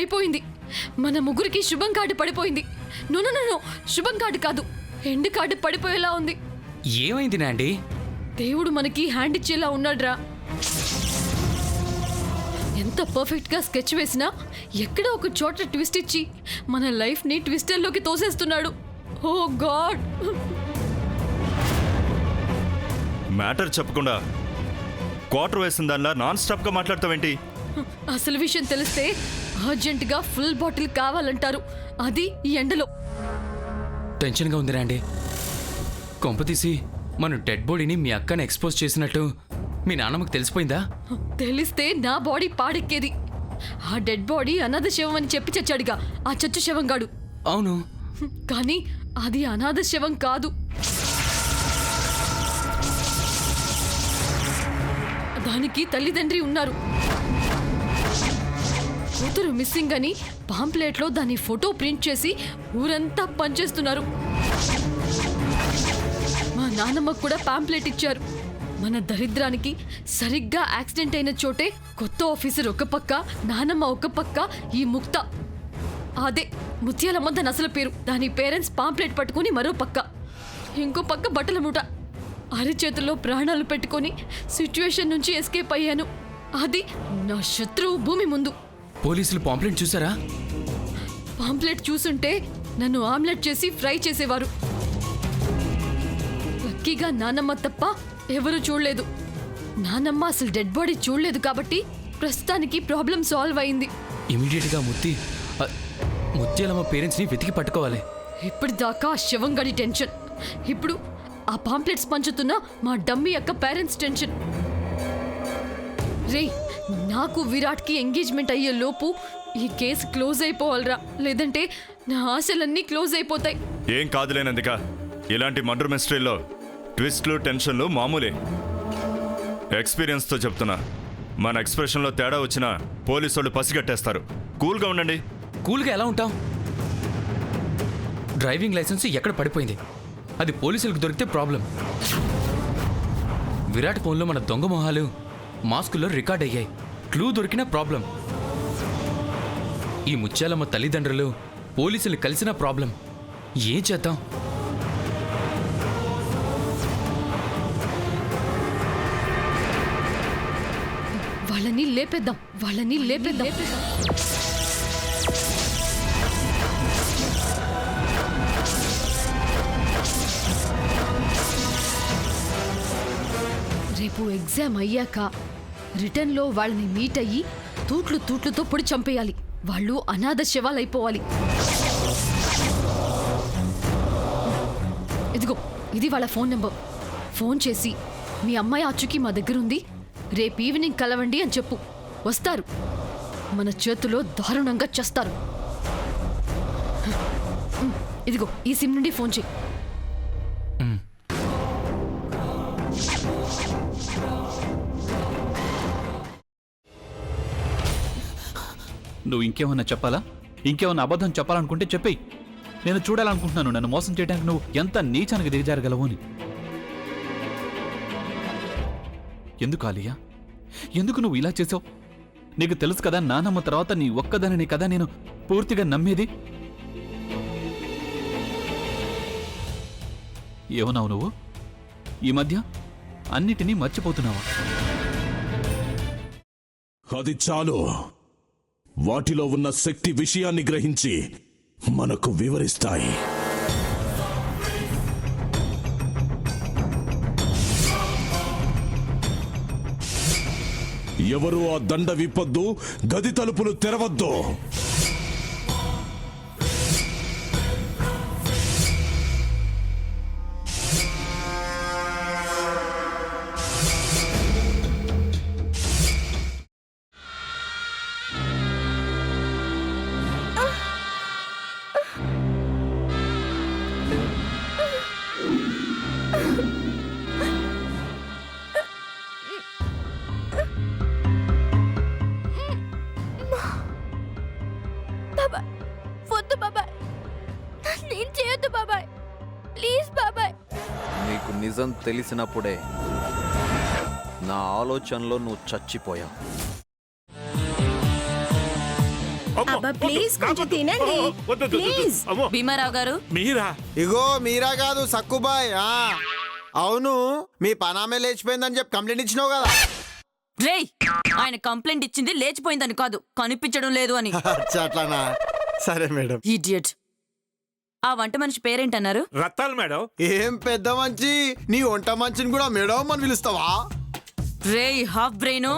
అయిపోయింది. మన ముగ్గురికి శుభం కార్డు పడిపోయింది. నో నో నో, శుభం కార్డు కాదు, ఎండ్ కార్డు పడిపోయేలా ఉంది. ఏమైంది నాండి? దేవుడు మనకి హ్యాండ్ ఇచ్చేలా ఉన్నాడ్రా. ఎంత పర్ఫెక్ట్ గా స్కెచ్ వేసినా ఎక్కడో ఒక చోట ట్విస్ట్ ఇచ్చి మన లైఫ్ ని ట్విస్టర్లోకి తోసేస్తున్నాడు. ఓ గాడ్! మ్యాటర్ చెప్పకుండా క్వార్టర్ వేసిన దానిలా నాన్ స్టాప్ గా మాట్లాడతావేంటి? అసలు విషయం తెలిస్తే అర్జెంట్ గా ఫుల్ బాటిల్ కావాలంటారు, అది ఈ ఎండలో. టెన్షన్గా ఉంది నాండి. కొంపతీసి మన డెడ్ బాడీని మీ అక్కని ఎక్స్పోజ్ చేసినట్టు మీ నాన్నమ్మకు తెలిసిపోయిందా? తెలిస్తే నా బాడీ పాడెక్కేది. ఆ డెడ్ బాడీ అనాథ శవం అని చెప్పి చచ్చాడుగా ఆ చచ్చు శవంగాడు. అవును, కానీ అది అనాథ శవం కాదు. దానికి తల్లిదండ్రి ఉన్నారు. కూతురు మిస్సింగ్ అని పాంప్లెట్లో దాని ఫోటో ప్రింట్ చేసి ఊరంతా పనిచేస్తున్నారు. మా నాన్నమ్మకు కూడా పాంప్లెట్ ఇచ్చారు. మన దరిద్రానికి సరిగ్గా యాక్సిడెంట్ అయిన చోటే కొత్త ఆఫీసర్ ఒక పక్క, నానమ్మ ఒక పక్క, ఈ ముక్త అదే ముత్యాలమ్మ దాని అసలు పేరు, దాని పేరెంట్స్ పాంప్లెట్ పట్టుకుని మరో పక్క, ఇంకో పక్క బట్టల మూట. అరిచేతుల్లో ప్రాణాలు పెట్టుకొని సిచ్యువేషన్ నుంచి ఎస్కేప్ అయ్యాను. అది నా శత్రువు భూమి ముందు. పోలీసులు పాంప్లెట్ చూసారా? పాంప్లెట్ చూసుంటే నన్ను ఆమ్లెట్ చేసి ఫ్రై చేసేవారు. లక్కీగా నానమ్మ తప్ప ఎవరూ చూడలేదు. నానమ్మ అసలు డెడ్ బాడీ చూడలేదు కాబట్టి ప్రస్తుతానికి ప్రాబ్లం సాల్వ్ అయింది. ఇమీడియట్గా ముత్యాలమ్మ పేరెంట్స్ని వెతికి పట్టుకోవాలి. ఇప్పటిదాకా ఆ శవం గడి టెన్షన్, ఇప్పుడు ఆ పాంప్లెట్స్ పంచుతున్న మా డమ్మీ అక్క పేరెంట్స్ టెన్షన్. రే, నాకు విరాట్కి ఎంగేజ్మెంట్ అయ్యే లోపు ఈ కేసు క్లోజ్ అయిపోవాలరా, లేదంటే నా ఆశలన్నీ క్లోజ్ అయిపోతాయి. ఏం కాదులేనందుక, ఇలాంటి మర్డర్ మిస్టరీలో ట్విస్ట్లు టెన్షన్లు మామూలే. ఎక్స్పీరియన్స్తో చెప్తున్నా, మన ఎక్స్ప్రెషన్లో తేడా వచ్చినా పోలీసు వాళ్ళు పసిగట్టేస్తారు. కూల్గా ఉండండి. కూల్గా ఎలా ఉంటాం? డ్రైవింగ్ లైసెన్స్ ఎక్కడ పడిపోయింది, అది పోలీసులకు దొరికితే ప్రాబ్లం. విరాట్ ఫోన్లో మన దొంగ మొహాలు మాస్కుల్లో రికార్డ్ అయ్యాయి, క్లూ దొరికిన ప్రాబ్లం. ఈ ముత్యాలమ్మ తల్లిదండ్రులు పోలీసులు కలిసిన ప్రాబ్లం. ఏం చేద్దాం? వాళ్ళని లేపేద్దాం, వాళ్ళని లేపేద్దాం. రేపు ఎగ్జామ్ అయ్యాక రిటర్న్లో వాళ్ళని మీట్ అయ్యి తూట్లుతో పొడి చంపేయాలి. వాళ్ళు అనాథ శవాలైపోవాలి. ఇదిగో, ఇది వాళ్ళ ఫోన్ నెంబర్. ఫోన్ చేసి మీ అమ్మాయి అచ్చుకి మా దగ్గరుంది, రేపు ఈవినింగ్ కలవండి అని చెప్పు. వస్తారు, మన చేతిలో దారుణంగా చేస్తారు. ఇదిగో ఈ సిమ్ నుండి ఫోన్ చేయి. నువ్వు ఇంకేమన్నా చెప్పాలా? ఇంకేమన్నా అబద్ధం చెప్పాలనుకుంటే చెప్పేయి. నేను చూడాలనుకుంటున్నాను నన్ను మోసం చేయడానికి నువ్వు ఎంత నీచానికి దిగజారగలవు అని. ఎందుకు ఆలియా, ఎందుకు నువ్వు ఇలా చేసావు? నీకు తెలుసు కదా, నానమ్మ తర్వాత నీ ఒక్కదానిని కదా నేను పూర్తిగా నమ్మేది. ఏమన్నావు నువ్వు? ఈ మధ్య అన్నిటినీ మర్చిపోతున్నావా? అది చాలు. వాటిలో ఉన్న శక్తి విషయాన్ని గ్రహించి మనకు వివరిస్తాయి. ఎవరు ఆ దండ విప్పొద్దు, గది తలుపులు తెరవద్దు. నీకు నిజం తెలిసినప్పుడే నా ఆలోచనలో నువ్వు చచ్చిపోయావు. అబ్బా ప్లీజ్ కొంచెం తినండి ప్లీజ్. భీమారావు గారు మీరా? ఇగో మీరా కాదు సక్కుబాయ్. అవును, మీ పనామే లేచిపోయిందని చెప్పి కంప్లైంట్ ఇచ్చినావు కదా. రేయ్, ఆయన కంప్లైంట్ ఇచ్చింది లేచిపోయిందని కాదు, కనిపించడం లేదు అని. అట్లానా? సరే మేడం. ఇడియట్. ఆ వంట మనిషి పేరేంటన్నారు? రత్తాలు మేడం. ఏం పెద్ద మంచి, నీ వంట మంచిని కూడా మేడం అని పిలుస్తావా? రేయ్ హాఫ్ బ్రెయిన్,